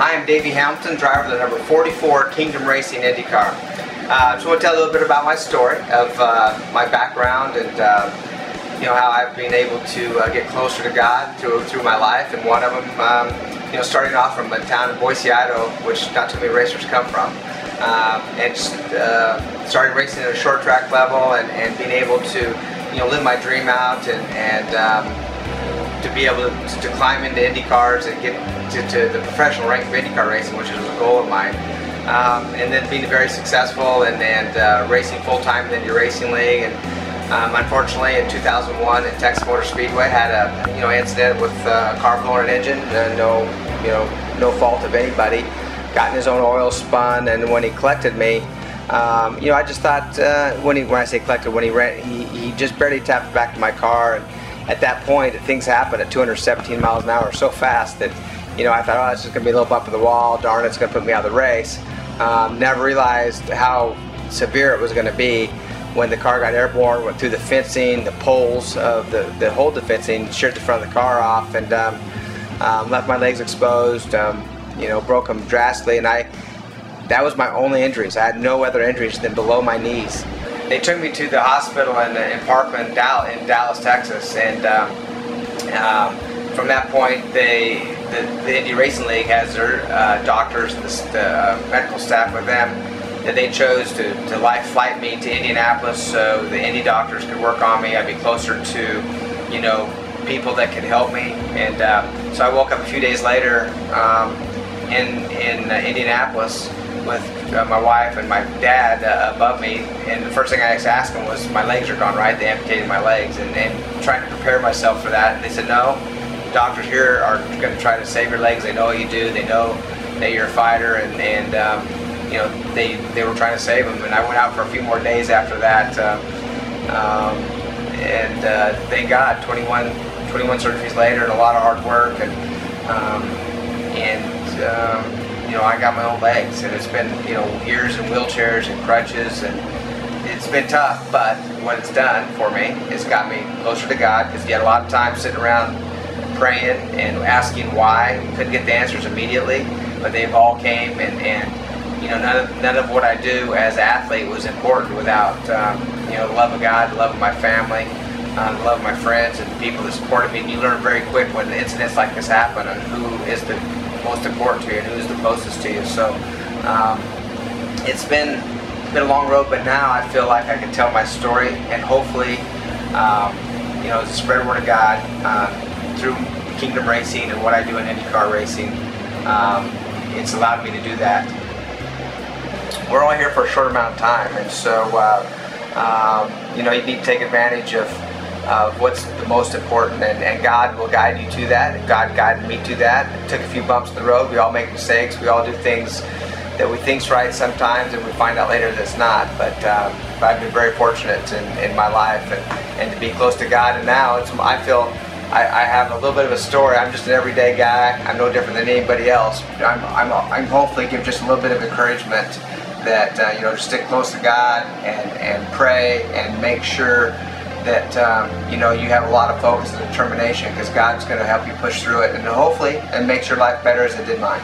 Hi, I'm Davey Hamilton, driver of the number 44 Kingdom Racing IndyCar. I just want to tell a little bit about my story of my background and how I've been able to get closer to God through my life. And one of them, starting off from a town in Boise, Idaho, which not too many racers come from, and started racing at a short track level and being able to live my dream out and to be able to climb into Indy cars and get to the professional rank of IndyCar racing, which is a goal of mine. And then being very successful and racing full-time in the Indy Racing League. And unfortunately, in 2001 at Texas Motor Speedway, had a incident with a car blowing an engine. No fault of anybody. Got in his own oil spun, and when he collected me, I just thought when I say collected, when he just barely tapped the back of my car. And at that point, things happen at 217 miles an hour so fast that I thought, oh, it's just going to be a little bump in the wall, darn, it's going to put me out of the race. Never realized how severe it was going to be when the car got airborne, went through the fencing, the poles of the hold the fencing, sheared the front of the car off, and left my legs exposed, broke them drastically, and that was my only injuries. I had no other injuries than below my knees. They took me to the hospital in Parkland, in Dallas, Texas, and from that point, the Indy Racing League has their doctors, the medical staff with them, that they chose to flight me to Indianapolis so the Indy doctors could work on me. I'd be closer to people that could help me, and so I woke up a few days later in Indianapolis with my wife and my dad above me, and the first thing I asked them was, my legs are gone, right? They amputated my legs, and trying to prepare myself for that. And they said, no, doctors here are going to try to save your legs. They know what you do. They know that you're a fighter, and they were trying to save them. And I went out for a few more days after that, thank God, 21 surgeries later, and a lot of hard work, I got my own legs, and it's been years in wheelchairs and crutches, and it's been tough, but what it's done for me is got me closer to God, because you had a lot of time sitting around praying and asking why. Couldn't get the answers immediately, but they've all came, and none of what I do as an athlete was important without the love of God, the love of my family, the love of my friends and the people that supported me. And you learn very quick when incidents like this happen and who is the most important to you and who's the closest to you. So it's been a long road, but now I feel like I can tell my story, and hopefully spread word of God through Kingdom Racing and what I do in IndyCar racing. It's allowed me to do that. We're only here for a short amount of time, and so you need to take advantage of what's the most important, and God will guide you to that, and God guided me to that. It took a few bumps in the road. We all make mistakes. We all do things that we think's right sometimes, and we find out later that it's not. But I've been very fortunate in my life and to be close to God. And now I feel I have a little bit of a story. I'm just an everyday guy. I'm no different than anybody else. I'm hopefully give just a little bit of encouragement that just stick close to God and pray and make sure that you have a lot of focus and determination, because God's going to help you push through it, and hopefully it makes your life better as it did mine.